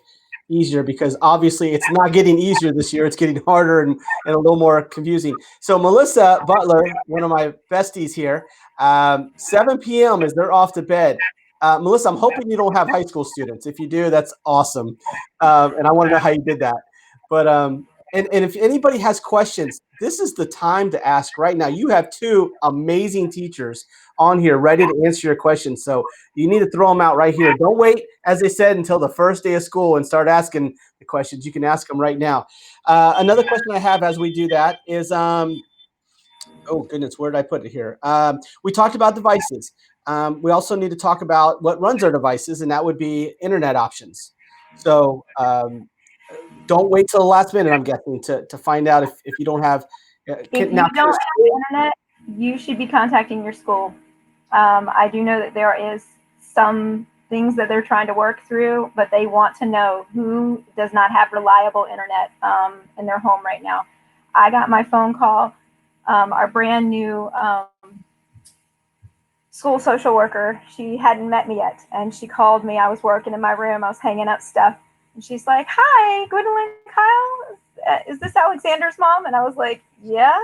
easier, because obviously it's not getting easier this year. It's getting harder and a little more confusing. So Melissa Butler, one of my besties here, 7 p.m. as they're off to bed. Melissa, I'm hoping you don't have high school students. If you do, that's awesome. And I want to know how you did that. But and if anybody has questions, this is the time to ask right now. You have two amazing teachers on here ready to answer your questions. So you need to throw them out right here. Don't wait, as they said, until the first day of school and start asking the questions. You can ask them right now. Another question I have as we do that is, oh goodness, where did I put it here? We talked about devices. We also need to talk about what runs our devices, and that would be internet options. So don't wait till the last minute, I'm guessing, to find out if you don't have. If you don't have internet, you should be contacting your school. I do know that there is some things that they're trying to work through, but they want to know who does not have reliable internet in their home right now. I got my phone call. Our brand new school social worker, she hadn't met me yet, and she called me. I was working in my room. I was hanging up stuff. And she's like, "Hi, Gwendolyn Kyle. Is this Alexander's mom?" And I was like, "Yeah."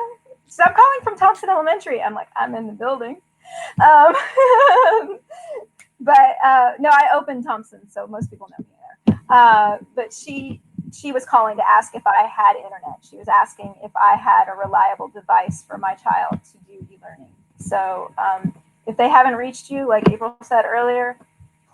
So I'm calling from Thompson Elementary. I'm like, "I'm in the building." Um, but no, I opened Thompson, so most people know me there. But she was calling to ask if I had internet. She was asking if I had a reliable device for my child to do e-learning. So if they haven't reached you, like April said earlier,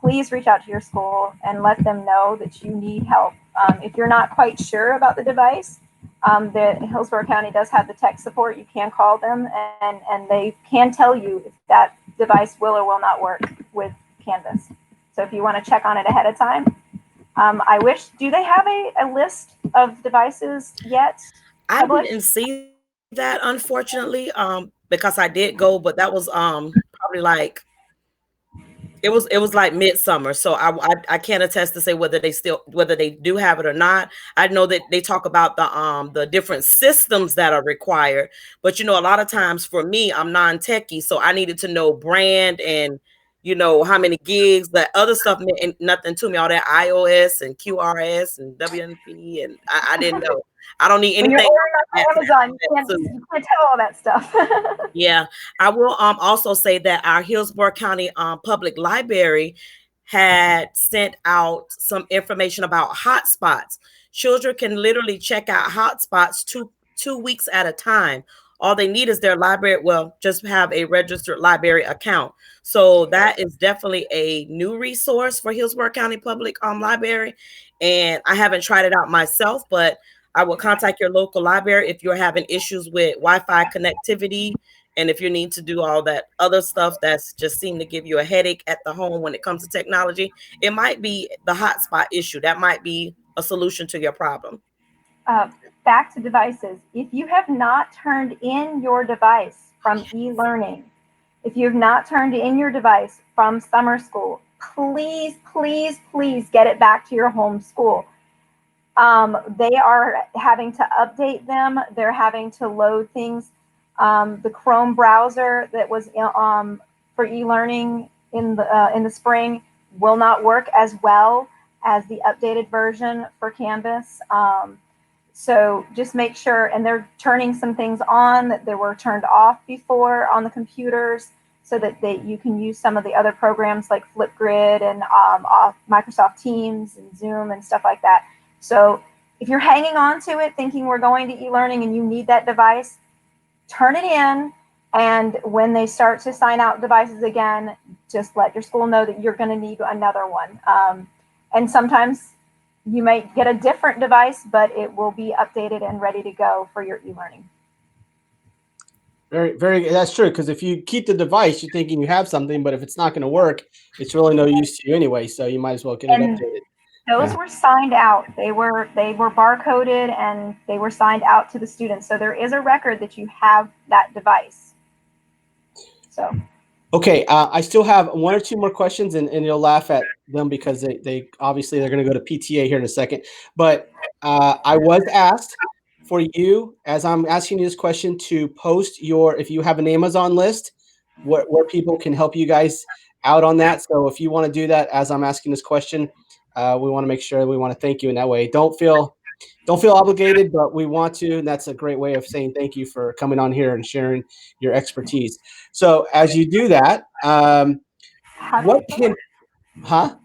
please reach out to your school and let them know that you need help. If you're not quite sure about the device, the Hillsborough County does have the tech support. You can call them, and they can tell you if that device will or will not work with Canvas. So if you want to check on it ahead of time, I wish, do they have a list of devices yet? I didn't see that, unfortunately, because I did go, but that was probably like it was like midsummer, so I can't attest to say whether they do have it or not. I know that they talk about the different systems that are required, but a lot of times for me, I'm non-techie, so I needed to know brand and how many gigs. That other stuff meant nothing to me. All that iOS and QRS and WNP, and I didn't know. I don't need When you're anything ordering else on to have Amazon, that too. you can't tell all that stuff. Yeah, I will also say that our Hillsborough County Public Library had sent out some information about hotspots. Children can literally check out hotspots two weeks at a time. All they need is their library, well, just have a registered library account. So that is definitely a new resource for Hillsborough County Public Library. And I haven't tried it out myself, but I will contact your local library if you're having issues with Wi-Fi connectivity, and if you need to do all that other stuff that's just seem to give you a headache at the home when it comes to technology. It might be the hotspot issue. That might be a solution to your problem. Back to devices. If you have not turned in your device from e-learning, if you have not turned in your device from summer school, please, please, please get it back to your home school. They are having to update them. They're having to load things. The Chrome browser that was for e-learning in the spring will not work as well as the updated version for Canvas. So just make sure, and they're turning some things on that they were turned off before on the computers, so that you can use some of the other programs like Flipgrid and Microsoft Teams and Zoom and stuff like that. So if you're hanging on to it thinking we're going to e-learning and you need that device, turn it in. And when they start to sign out devices again, just let your school know that you're going to need another one. And sometimes you might get a different device, but it will be updated and ready to go for your e-learning. Very, very. That's true. Because if you keep the device, you're thinking you have something, but if it's not going to work, it's really no use to you anyway. So you might as well get it And updated. those were signed out. They were barcoded and they were signed out to the students. So there is a record that you have that device. So. Okay, I still have one or two more questions, and you'll laugh at them because they obviously they're going to go to PTA here in a second. But I was asked for you, as I'm asking you this question, to post if you have an Amazon list, where people can help you guys out on that. So if you want to do that, as I'm asking this question, we want to make sure we want to thank you in that way. Don't feel obligated, but we want to, and that's a great way of saying thank you for coming on here and sharing your expertise. So as you do that, what can, huh?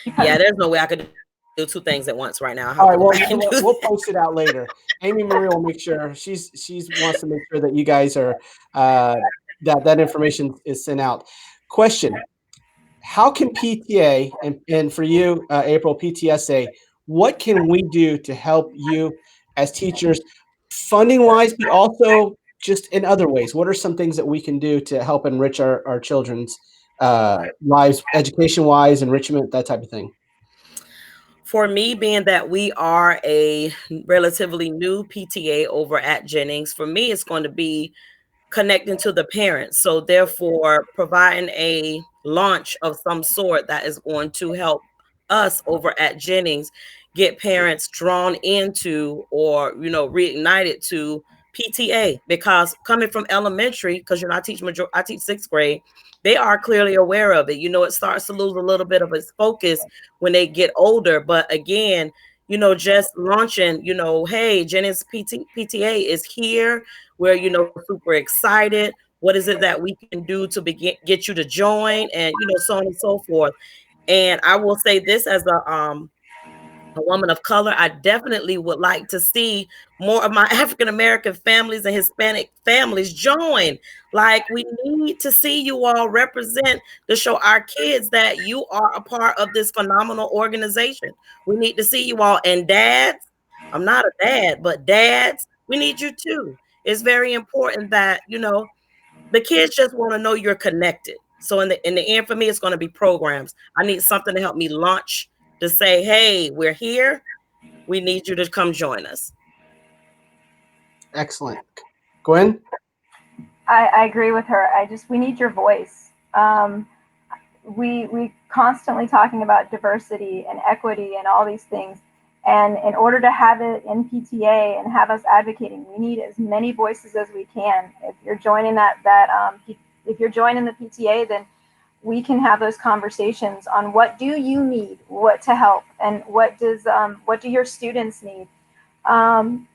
Yeah, there's no way I could do two things at once right now. I'll All have right, to go well, back and do we'll that. post it out later. Amy Marie will make sure she's wants to make sure that you guys are that information is sent out. Question: how can PTA and for you, April, PTSA, what can we do to help you as teachers, funding wise, but also just in other ways? What are some things that we can do to help enrich our children's lives, education wise, enrichment, that type of thing? For me, being that we are a relatively new PTA over at Jennings, for me, it's going to be connecting to the parents. So therefore, providing a launch of some sort that is going to help us over at Jennings get parents drawn into, or reignited to PTA. Because coming from elementary, because I teach sixth grade, they are clearly aware of it. It starts to lose a little bit of its focus when they get older. But again, just launching, hey, Jennings PTA is here. We're, super excited. What is it that we can do to get you to join, and so on and so forth. And I will say this, as a woman of color, I definitely would like to see more of my African American families and Hispanic families join. Like, we need to see you all represent, to show our kids that you are a part of this phenomenal organization. We need to see you all. And dads, I'm not a dad, but dads, we need you too. It's very important that, the kids just want to know you're connected. So in the end, for me, it's going to be programs. I need something to help me launch, to say, hey, we're here. We need you to come join us. Excellent. Gwen? I agree with her. We need your voice. We constantly talking about diversity and equity and all these things. And in order to have it in PTA and have us advocating, we need as many voices as we can. If you're joining if you're joining the PTA, then we can have those conversations on what do you need, what to help, and what do your students need. Um,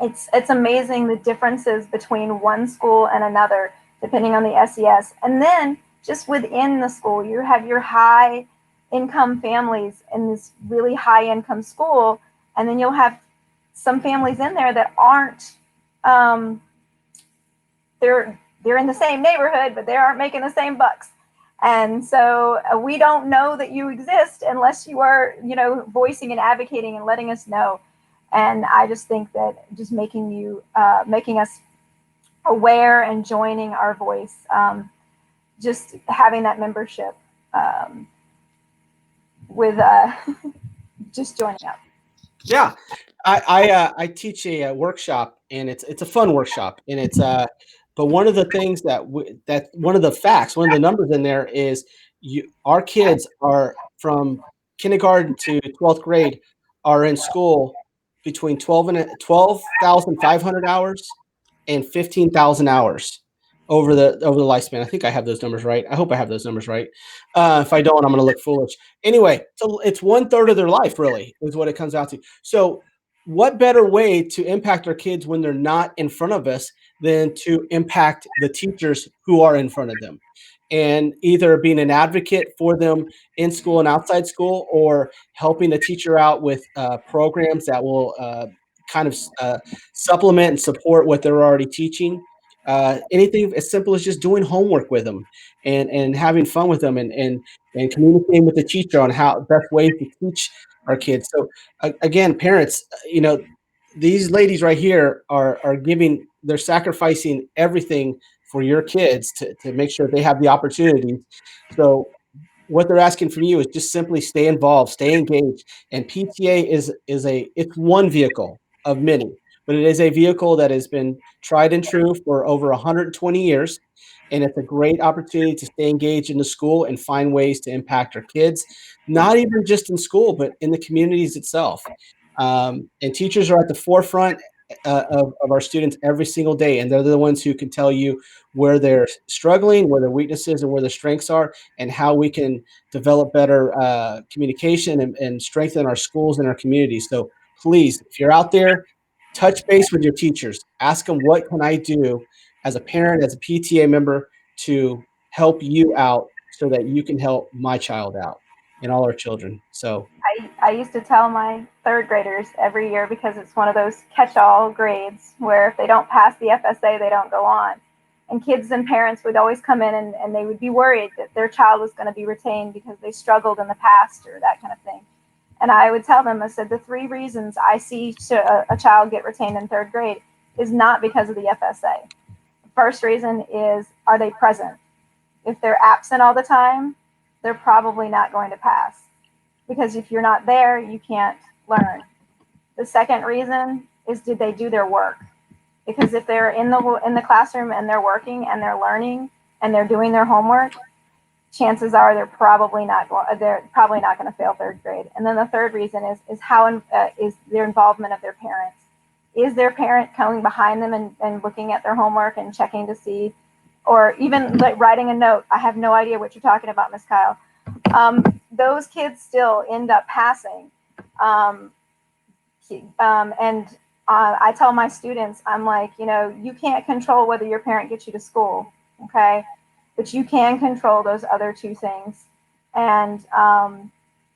it's amazing the differences between one school and another depending on the SES. And then just within the school, you have your high income families in this really high income school, and then you'll have some families in there that aren't um, they're in the same neighborhood, but they aren't making the same bucks. And so we don't know that you exist unless you are, voicing and advocating and letting us know. And I just think that just making us aware and joining our voice, just having that membership with just joining up. Yeah, I teach a workshop, and it's a fun workshop, and it's but one of the things that one of the facts, one of the numbers in there is our kids are from kindergarten to 12th grade are in school between 12,500 hours and 15,000 hours over the lifespan. I think I have those numbers right. I hope I have those numbers right. If I don't, I'm going to look foolish. Anyway, so it's 1/3 of their life, really, is what it comes out to. So, what better way to impact our kids when they're not in front of us than to impact the teachers who are in front of them? And either being an advocate for them in school and outside school, or helping the teacher out with programs that will kind of supplement and support what they're already teaching. Anything as simple as just doing homework with them and having fun with them and communicating with the teacher on how best ways to teach our kids. So again, parents, these ladies right here are giving, they're sacrificing everything for your kids to make sure they have the opportunities. So what they're asking from you is just simply stay involved, stay engaged. And PTA it's one vehicle of many, but it is a vehicle that has been tried and true for over 120 years. And it's a great opportunity to stay engaged in the school and find ways to impact our kids, not even just in school, but in the communities itself. And teachers are at the forefront of our students every single day, and they're the ones who can tell you where they're struggling, where their weaknesses and where their strengths are, and how we can develop better communication and strengthen our schools and our communities. So please, if you're out there, touch base with your teachers. Ask them, what can I do as a parent, as a PTA member, to help you out so that you can help my child out and all our children. So I used to tell my third graders every year, because it's one of those catch-all grades where if they don't pass the FSA, they don't go on. And kids and parents would always come in, and they would be worried that their child was going to be retained because they struggled in the past or that kind of thing. And I would tell them, I said, the 3 reasons I see a child get retained in third grade is not because of the FSA. The first reason is, are they present? If they're absent all the time, they're probably not going to pass, because if you're not there, you can't learn. The second reason is, did they do their work? Because if they're in the classroom and they're working and they're learning and they're doing their homework, chances are they're probably not going to fail third grade. And then the third reason is how is their involvement of their parents. Is their parent coming behind them and looking at their homework and checking to see, or even like writing a note? I have no idea what you're talking about, Miss Kyle. Those kids still end up passing. And I tell my students, I'm like, you can't control whether your parent gets you to school, okay? But you can control those other 2 things. And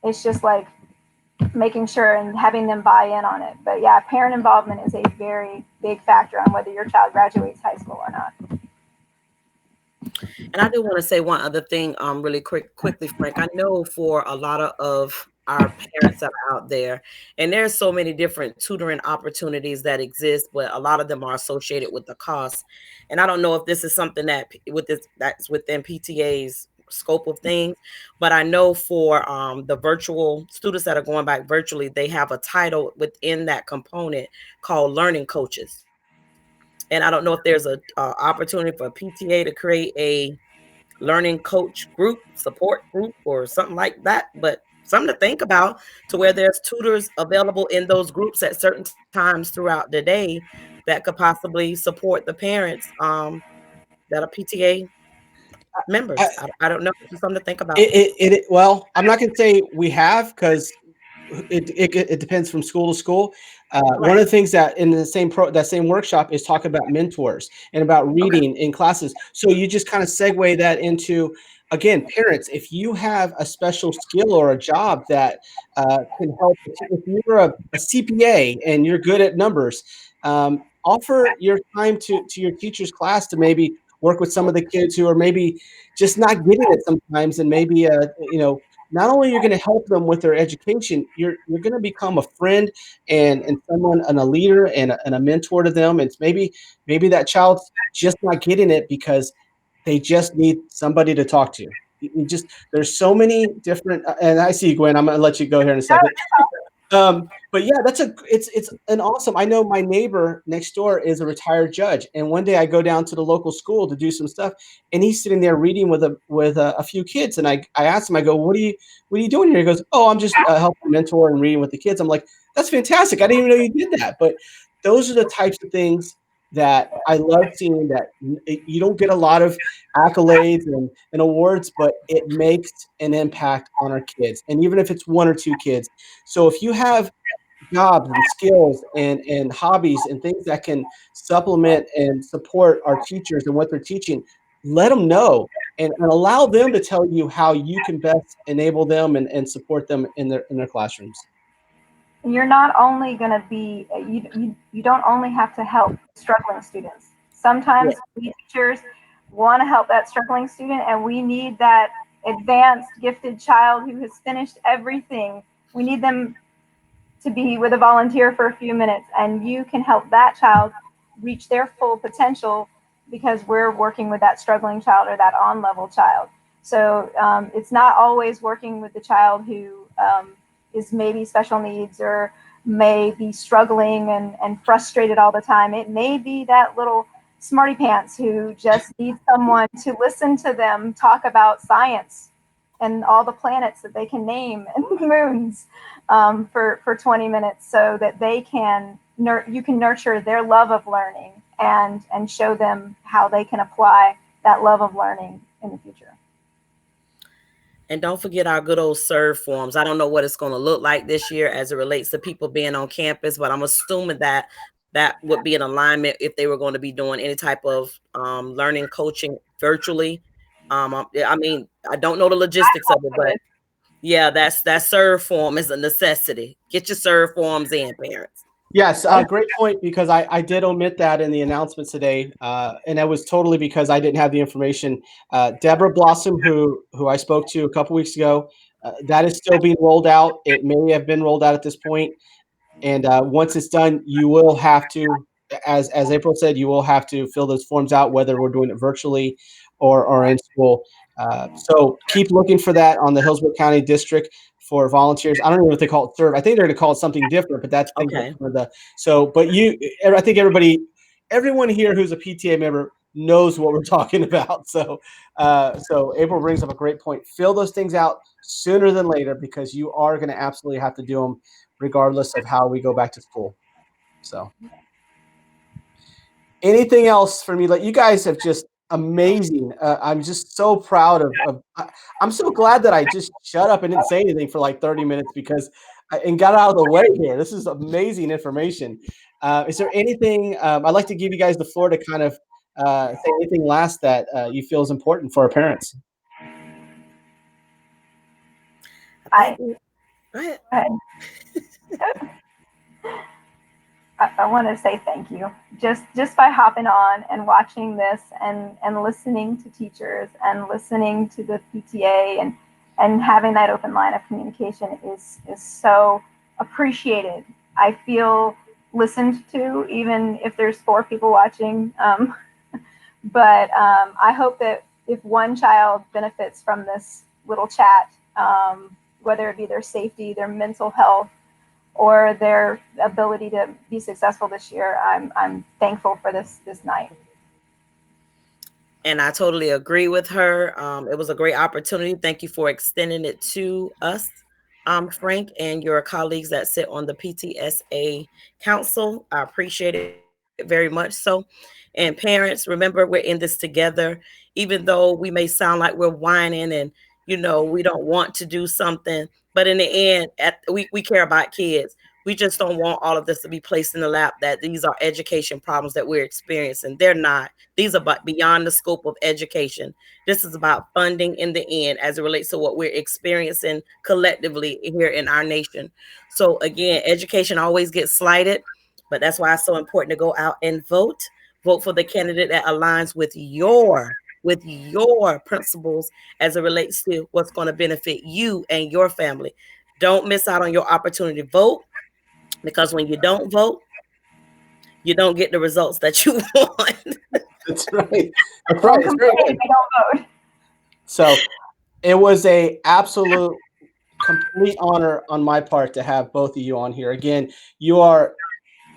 it's just like making sure and having them buy in on it. But yeah, parent involvement is a very big factor on whether your child graduates high school or not. And I do want to say one other thing, really quickly, Frank. I know for a lot of our parents that are out there, and there's so many different tutoring opportunities that exist, but a lot of them are associated with the cost. And I don't know if this is something that's within PTA's scope of things, but I know for the virtual students that are going back virtually, they have a title within that component called learning coaches. And I don't know if there's a opportunity for PTA to create a learning coach group, support group, or something like that. But something to think about, to where there's tutors available in those groups at certain times throughout the day that could possibly support the parents that are PTA I, members. I don't know. Just something to think about. well, I'm not going to say we have, because it depends from school to school. One Right. of the things that in the that same workshop is talk about mentors and about Okay. reading in classes. So you just kind of segue that into, again, parents, if you have a special skill or a job that can help, if you're a CPA and you're good at numbers, offer your time to your teacher's class to maybe work with some of the kids who are maybe just not getting it sometimes, and maybe not only you're going to help them with their education, you're going to become a friend and someone and a leader and a mentor to them. It's maybe that child's just not getting it because they just need somebody to talk to. You just, there's so many different, and I see you, Gwen. I'm going to let you go here in a second. But yeah, it's an awesome. I know my neighbor next door is a retired judge, and one day I go down to the local school to do some stuff, and he's sitting there reading with a few kids, and I asked him, I go, what are you doing here? He goes, oh, I'm just helping mentor and reading with the kids. I'm like, that's fantastic. I didn't even know you did that. But those are the types of things that I love seeing, that you don't get a lot of accolades and awards, but it makes an impact on our kids, and even if it's one or two kids. So if you have jobs and skills and hobbies and things that can supplement and support our teachers and what they're teaching, let them know, and allow them to tell you how you can best enable them and support them in their classrooms. You're not only going to be, you don't only have to help struggling students. Yeah. Sometimes we teachers want to help that struggling student, and we need that advanced gifted child who has finished everything. We need them to be with a volunteer for a few minutes, and you can help that child reach their full potential because we're working with that struggling child or that on level child. So it's not always working with the child who is maybe special needs or may be struggling and frustrated all the time. It may be that little smarty pants who just needs someone to listen to them talk about science and all the planets that they can name and moons for 20 minutes, so that they can you can nurture their love of learning and show them how they can apply that love of learning in the future. And don't forget our good old serve forms. I don't know what it's going to look like this year as it relates to people being on campus, but I'm assuming that that would be an alignment if they were going to be doing any type of learning coaching virtually. I mean, I don't know the logistics of it, but yeah, that serve form is a necessity. Get your serve forms in, parents. Yes, great point, because I did omit that in the announcements today, and that was totally because I didn't have the information. Deborah Blossom, who I spoke to a couple weeks ago, that is still being rolled out. It may have been rolled out at this point. And once it's done, you will have to, as April said, you will have to fill those forms out, whether we're doing it virtually or in school. So keep looking for that on the Hillsborough County District for volunteers. I don't know what they call it, serve. I think they're going to call it something different, but that's been Okay. one of the. So, but I think everyone here who's a PTA member knows what we're talking about. So April brings up a great point. Fill those things out sooner than later, because you are going to absolutely have to do them regardless of how we go back to school. So anything else for me? Like, you guys have just amazing. I'm just so proud I'm so glad that I just shut up and didn't say anything for like 30 minutes and got out of the way here. This is amazing information. Is there anything, I'd like to give you guys the floor to kind of say anything last that you feel is important for our parents. I think go ahead. I want to say thank you. Just by hopping on and watching this and listening to teachers and listening to the PTA and having that open line of communication is so appreciated. I feel listened to, even if there's 4 people watching. But I hope that if one child benefits from this little chat, whether it be their safety, their mental health, or their ability to be successful this year, I'm thankful for this night. And I totally agree with her. It was a great opportunity. Thank you for extending it to us, Frank, and your colleagues that sit on the PTSA Council. I appreciate it very much so. And parents, remember, we're in this together. Even though we may sound like we're whining and, we don't want to do something, but in the end, we care about kids. We just don't want all of this to be placed in the lap that these are education problems that we're experiencing. They're not. These are beyond the scope of education. This is about funding in the end as it relates to what we're experiencing collectively here in our nation. So again, education always gets slighted, but that's why it's so important to go out and vote. Vote for the candidate that aligns with your principles as it relates to what's going to benefit you and your family. Don't miss out on your opportunity to vote, because when you don't vote, you don't get the results that you want. That's right. That's right. Don't It's very complain if good. you don't vote. So it was a absolute complete honor on my part to have both of you on here. Again, you are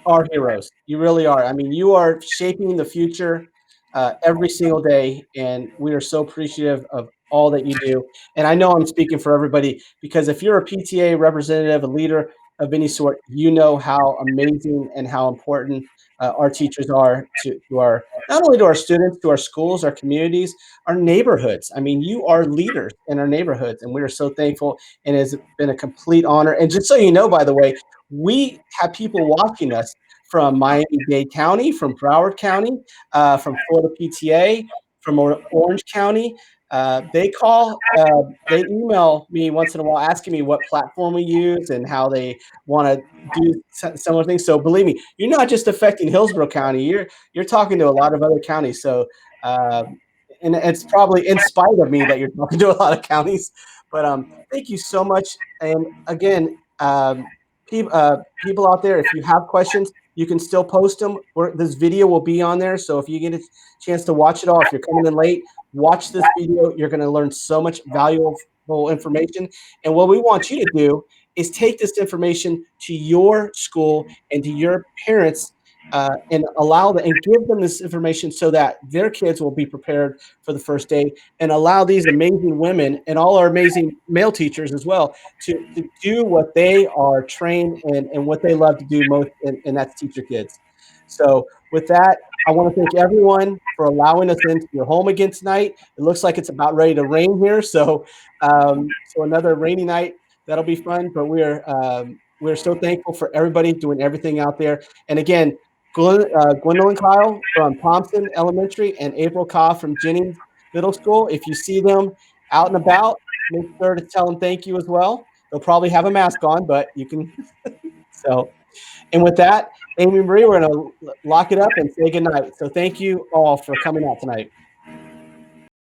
our heroes. You really are. I mean, you are shaping the future every single day, and we are so appreciative of all that you do. And I know I'm speaking for everybody, because if you're a PTA representative, a leader of any sort, you know how amazing and how important our teachers are to our, not only to our students, to our schools, our communities, our neighborhoods. I mean, you are leaders in our neighborhoods, and we are so thankful. And it's been a complete honor. And just so you know, by the way, we have people watching us from Miami-Dade County, from Broward County, from Florida PTA, from Orange County. They email me once in a while asking me what platform we use and how they want to do similar things. So believe me, you're not just affecting Hillsborough County. You're talking to a lot of other counties. So uh, and it's probably in spite of me that you're talking to a lot of counties. But thank you so much. And again, people out there, if you have questions, you can still post them. This video will be on there. So if you get a chance to watch it all, if you're coming in late, watch this video. You're going to learn so much valuable information. And what we want you to do is take this information to your school and to your parents, and allow them and give them this information so that their kids will be prepared for the first day, and allow these amazing women and all our amazing male teachers as well to do what they are trained and what they love to do most, and that's teach your kids. So with that, I want to thank everyone for allowing us into your home again tonight. It looks like it's about ready to rain here, so so another rainy night. That'll be fun, but we're so thankful for everybody doing everything out there. And again, Gwendolyn Kyle from Thompson Elementary and April Ka from Jennings Middle School. If you see them out and about, make sure to tell them thank you as well. They'll probably have a mask on, but you can. So, and with that, Amy Marie, we're going to lock it up and say good night. So thank you all for coming out tonight.